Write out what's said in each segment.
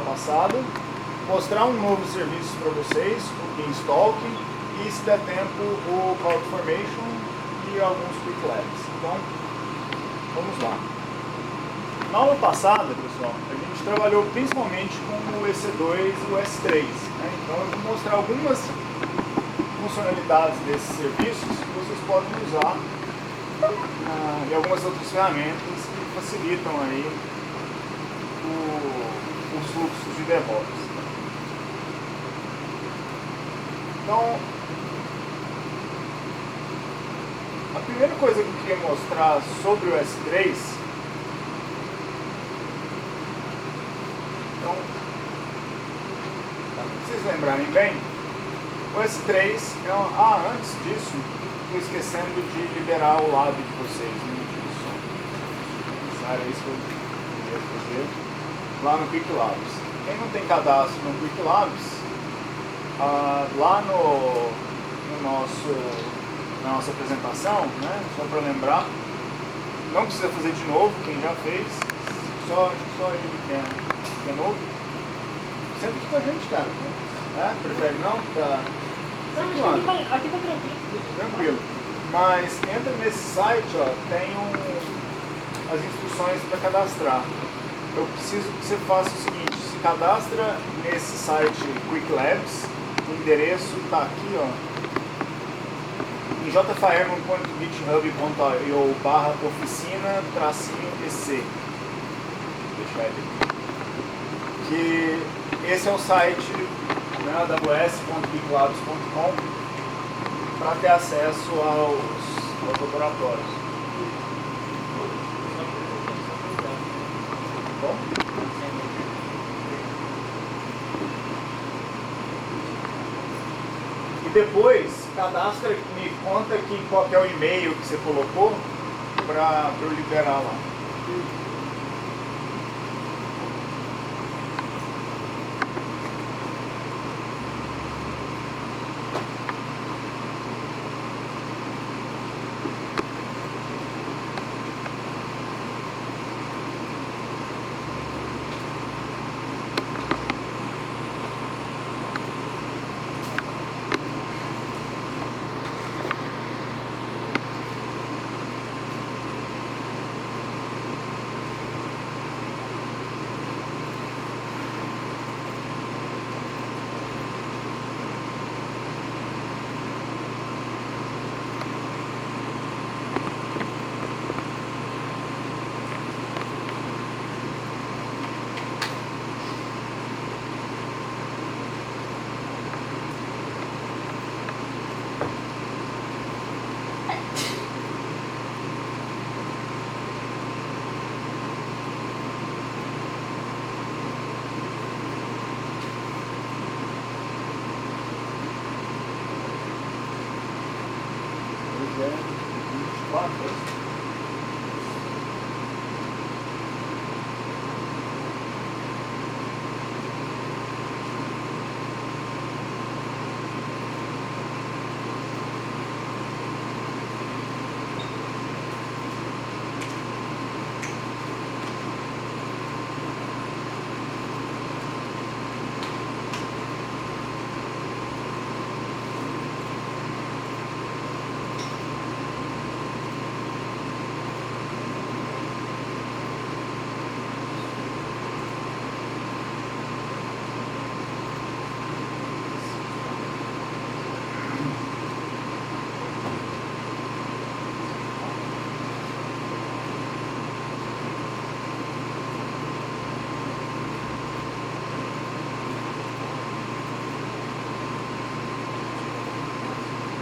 passada, mostrar um novo serviço para vocês, o Beanstalk, e se der tempo o CloudFormation e alguns Quick Labs. Então, vamos lá. Na aula passada, pessoal, a gente trabalhou principalmente com o EC2 e o S3. Né? Então eu vou mostrar algumas funcionalidades desses serviços que vocês podem usar e algumas outras ferramentas que facilitam aí os fluxos de DevOps. Então, a primeira coisa que eu queria mostrar sobre o S3, então, para vocês lembrarem bem, o S3 antes disso, estou esquecendo de liberar o lab de vocês, era isso que eu queria fazer lá no Quick Labs. Quem não tem cadastro no Quick Labs, lá na nossa apresentação, né, só para lembrar, não precisa fazer de novo, quem já fez, só ele que é novo. Senta aqui com a gente, cara. Prefere não? Aqui tá tranquilo. Mas entra nesse site, ó, tem as instruções para cadastrar. Eu preciso que você faça o seguinte: se cadastra nesse site Quick Labs, o endereço está aqui, ó, em jfireman.github.io/oficina-ec. Deixa eu ver. Que esse é o site, né, aws.quicklabs.com, para ter acesso aos laboratórios. Bom? E depois, cadastra, me conta aqui qual que é o e-mail que você colocou para eu liberar lá.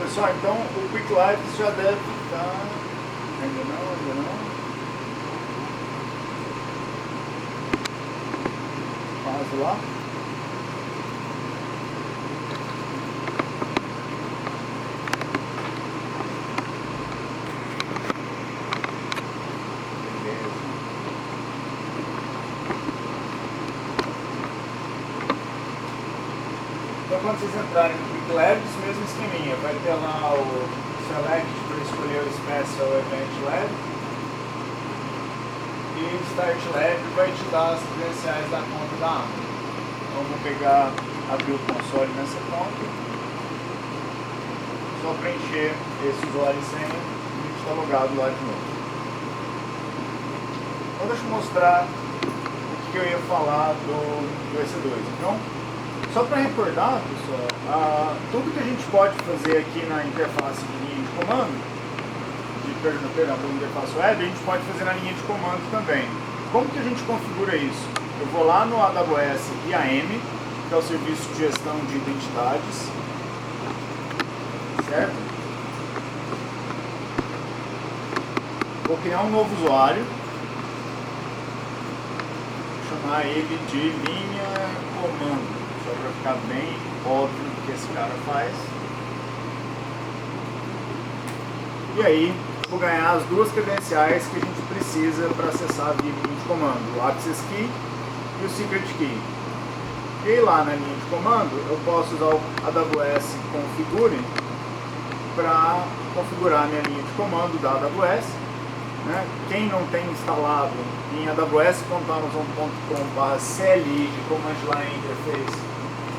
Pessoal, então o Quick Labs já deve estar... Ainda não. Quase lá. Então quando vocês entrarem no Quick Labs, mesmo esqueminha, vai ter lá o Select para escolher o Special Event Lab e o Start Lab vai te dar as credenciais da conta da Amazon. Então vou pegar, abrir o console nessa conta, só preencher esse usuário e senha e a gente está logado lá de novo. Então deixa eu mostrar o que eu ia falar do EC2. Então, só para recordar, pessoal, tudo que a gente pode fazer aqui na interface de linha de comando, perdão, na interface web, a gente pode fazer na linha de comando também. Como que a gente configura isso? Eu vou lá no AWS IAM, que é o Serviço de Gestão de Identidades, certo? Vou criar um novo usuário, vou chamar ele de linha comando, só para ficar bem óbvio o que esse cara faz. E aí, vou ganhar as duas credenciais que a gente precisa para acessar via linha de comando, o Access Key e o Secret Key. E aí, lá na linha de comando, eu posso usar o AWS Configure para configurar minha linha de comando da AWS. Né? Quem não tem instalado em aws.amazon.com/cli, como a Angela fez,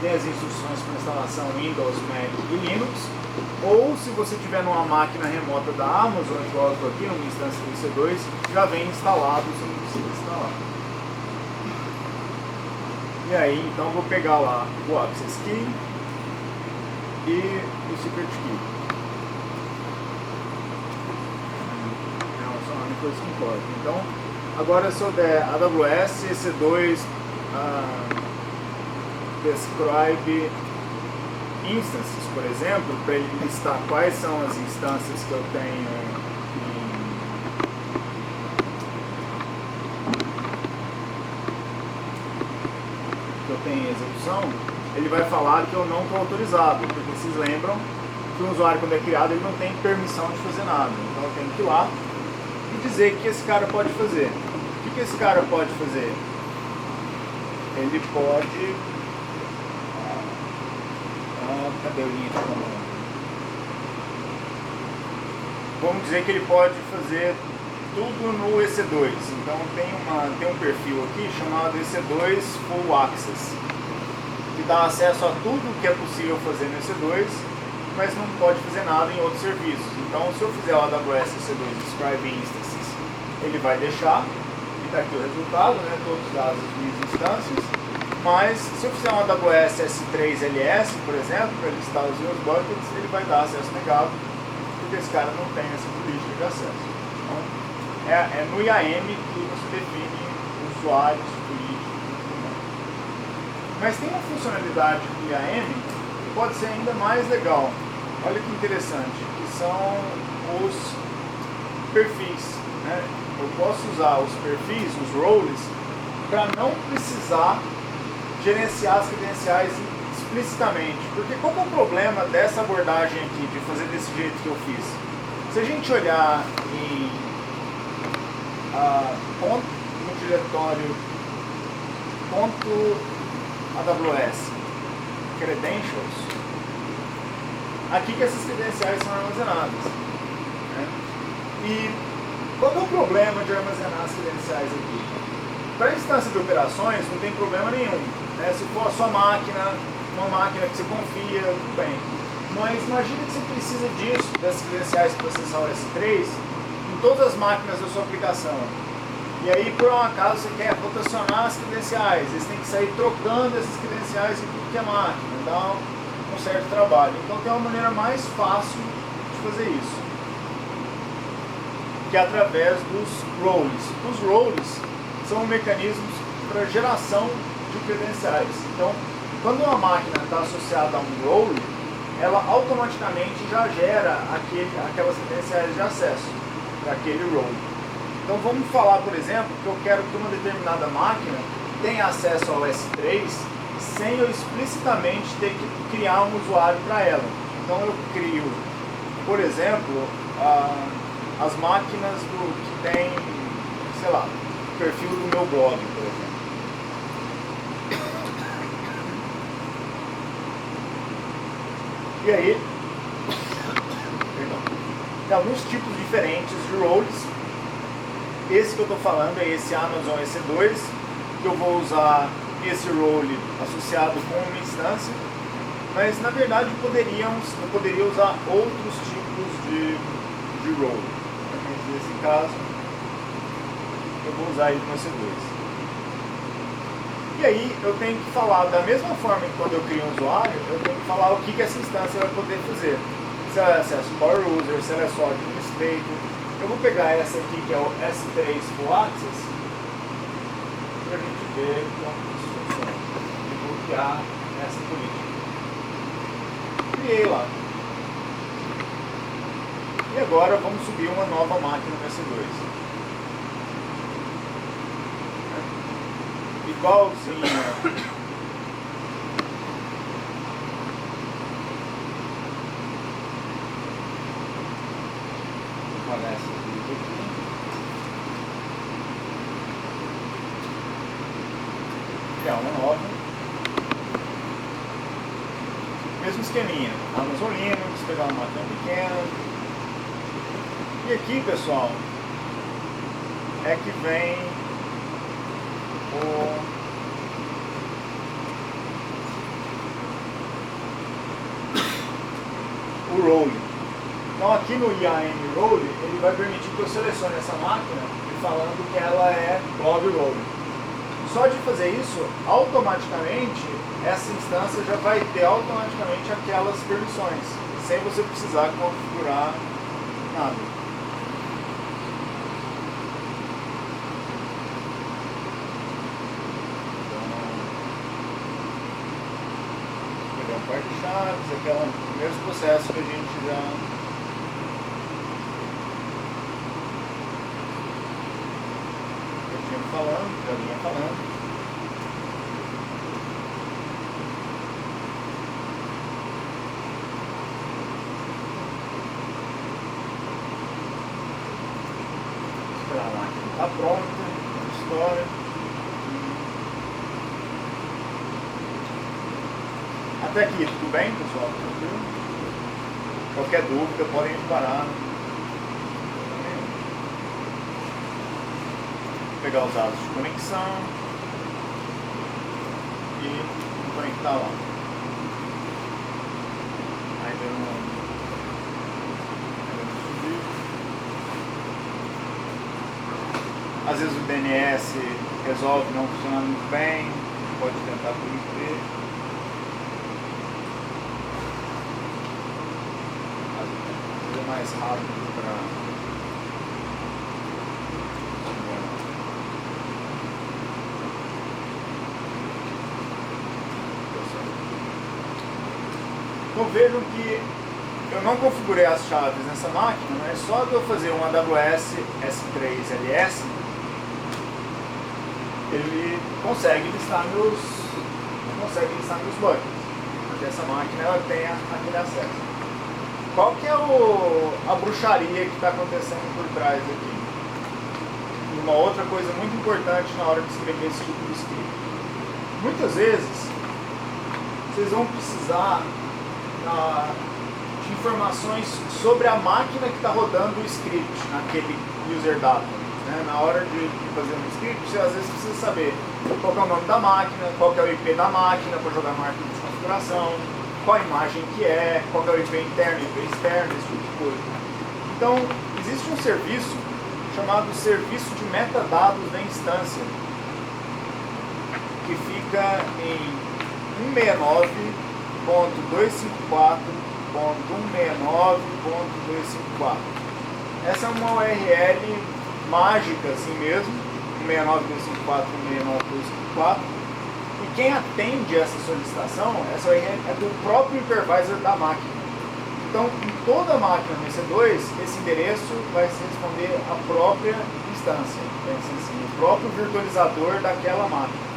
tem as instruções para instalação Windows, Mac e Linux. Ou se você tiver numa máquina remota da Amazon, igual eu estou aqui, numa instância do EC2, já vem instalado, você não precisa instalar. E aí, então, eu vou pegar lá o Access Key e o Secret Key. Não, só uma coisa que importa. Então, agora se eu der AWS EC2 describe instances, por exemplo, para ele listar quais são as instâncias que eu tenho em execução, ele vai falar que eu não estou autorizado, porque vocês lembram que o usuário, quando é criado, ele não tem permissão de fazer nada. Então eu tenho que ir lá e dizer o que esse cara pode fazer. O que esse cara pode fazer? Ele pode... cadê a linha de comando? Vamos dizer que ele pode fazer tudo no EC2. Então tem um perfil aqui chamado EC2 Full Access, que dá acesso a tudo que é possível fazer no EC2, mas não pode fazer nada em outros serviços. Então, se eu fizer o AWS EC2 Describe Instances, ele vai deixar, e está aqui o resultado, né, todos os dados das minhas instâncias. Mas se eu fizer um AWS S3LS, por exemplo, para listar os meus buckets, ele vai dar acesso negado, porque esse cara não tem essa política de acesso. Então, é no IAM que você define usuários políticos. Mas tem uma funcionalidade do IAM que pode ser ainda mais legal. Olha que interessante, que são os perfis. Né? Eu posso usar os perfis, os roles, para não precisar gerenciar as credenciais explicitamente. Porque qual é o problema dessa abordagem aqui, de fazer desse jeito que eu fiz? Se a gente olhar no diretório .aws credentials, aqui que essas credenciais são armazenadas. Né? E qual é o problema de armazenar as credenciais aqui? Para a instância de operações não tem problema nenhum. Né? Se for a sua máquina, uma máquina que você confia, tudo bem. Mas imagina que você precisa disso, dessas credenciais para acessar o S3, em todas as máquinas da sua aplicação. E aí, por um acaso, você quer rotacionar as credenciais, você tem que sair trocando essas credenciais em tudo que é máquina, dá um certo trabalho. Então tem uma maneira mais fácil de fazer isso, que é através dos roles. Os roles são mecanismos para geração de credenciais. Então, quando uma máquina está associada a um role, ela automaticamente já gera aquelas credenciais de acesso para aquele role. Então vamos falar, por exemplo, que eu quero que uma determinada máquina tenha acesso ao S3 sem eu explicitamente ter que criar um usuário para ela. Então eu crio, por exemplo, as máquinas que tem, sei lá, o perfil do meu blog, por exemplo. E aí, tem alguns tipos diferentes de roles. Esse que eu estou falando é esse Amazon EC2, que eu vou usar esse role associado com uma instância, mas na verdade eu poderia usar outros tipos de role. Mas nesse caso eu vou usar ele no EC2. E aí eu tenho que falar da mesma forma que quando eu crio um usuário, eu tenho que falar o que essa instância vai poder fazer. Se ela é acesso Power User, se ela é só Administrator. Eu vou pegar essa aqui que é o S3 Full Access para a gente ver como isso funciona. E vou criar essa política. Criei lá. E agora vamos subir uma nova máquina no EC2. Igualzinho. Parece aqui. Criar uma nova. Mesmo esqueminha. Amazon Linux, pegar uma máquina pequena. E aqui, pessoal, é que vem o role. Então aqui no IAM role, ele vai permitir que eu selecione essa máquina e falando que ela é log role. Só de fazer isso, automaticamente, essa instância já vai ter automaticamente aquelas permissões, sem você precisar configurar nada. Par de chaves, aquele mesmo processo que a gente já vinha falando. Esperar a máquina está pronta, história. Até aqui, tudo bem, pessoal? Tranquilo? Qualquer dúvida, podem parar. Vou pegar os dados de conexão e conectar lá. Ainda não subiu. Às vezes o DNS resolve não funcionar muito bem, pode tentar por IP. Mais rápido para então vejam que eu não configurei as chaves nessa máquina, mas só de eu fazer um AWS S3LS ele consegue listar meus buckets, porque essa máquina ela tem aquele acesso. Qual que é a bruxaria que está acontecendo por trás aqui? E uma outra coisa muito importante na hora de escrever esse tipo de script. Muitas vezes, vocês vão precisar de informações sobre a máquina que está rodando o script naquele user data. Né? Na hora de fazer um script, você às vezes precisa saber qual que é o nome da máquina, qual que é o IP da máquina para jogar no arquivo de configuração, qual a imagem que é, qual que é o IP interno, IP externo, esse tipo de coisa. Então, existe um serviço chamado Serviço de Metadados da Instância, que fica em 169.254.169.254. Essa é uma URL mágica assim mesmo, 169.254.169.254. E quem atende essa solicitação, essa é do próprio hypervisor da máquina. Então, em toda máquina no EC2, esse endereço vai se responder à própria instância, assim, o próprio virtualizador daquela máquina.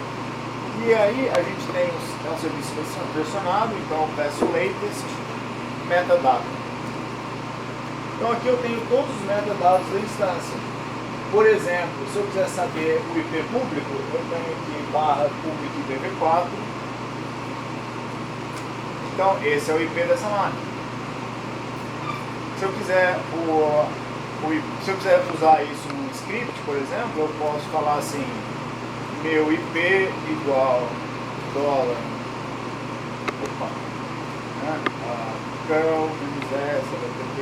E aí a gente tem um serviço versionado, então eu peço latest metadata. Então aqui eu tenho todos os metadados da instância. Por exemplo, se eu quiser saber o IP público, eu tenho aqui /public IPv4. Então esse é o IP dessa máquina. Se eu quiser usar isso num script, por exemplo, eu posso falar assim, meu IP igual dólar, opa, né? Curl menos S, HTTP,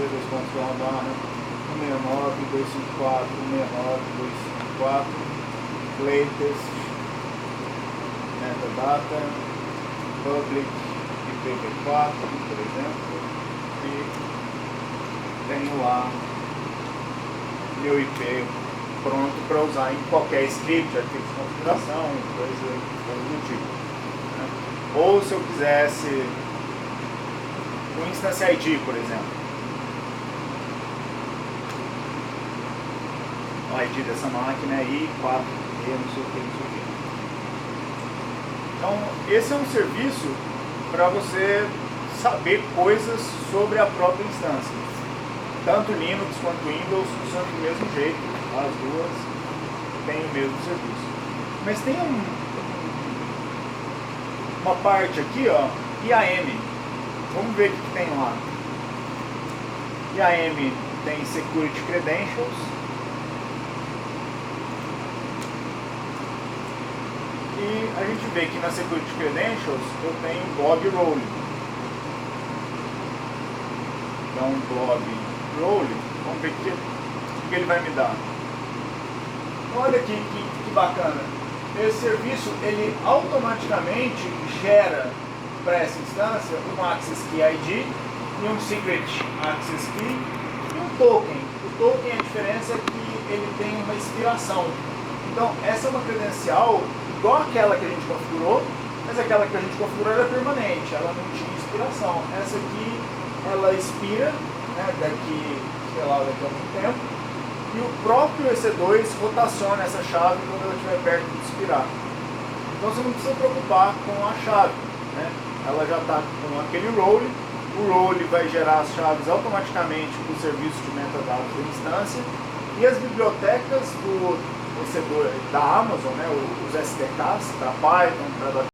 169.254.169.254, latest, metadata, public IPv4, por exemplo, e tenho lá meu IP pronto para usar em qualquer script, arquivo de configuração, coisa do tipo, né? Ou se eu quisesse o Instance ID, por exemplo, o ID dessa máquina é I4E, não sei o que, não sei o que. Então, esse é um serviço para você saber coisas sobre a própria instância. Tanto Linux quanto Windows funcionam do mesmo jeito, as duas têm o mesmo serviço. Mas tem uma parte aqui, ó, IAM. Vamos ver o que tem lá. IAM tem Security Credentials. E a gente vê que na Security Credentials eu tenho blob rolling. Então, blob rolling, vamos ver o que ele vai me dar. Olha aqui que bacana. Esse serviço, ele automaticamente gera para essa instância um Access Key ID e um Secret Access Key e um token. O token, a diferença é que ele tem uma expiração. Então, essa é uma credencial igual aquela que a gente configurou, mas aquela que a gente configurou era permanente, ela não tinha expiração. Essa aqui, ela expira, né, daqui a algum tempo, e o próprio EC2 rotaciona essa chave quando ela estiver perto de expirar. Então você não precisa preocupar com a chave, né? Ela já está com aquele role, o role vai gerar as chaves automaticamente para o serviço de metadados da instância, e as bibliotecas do EC2 da Amazon, né, os SDKs para Python, para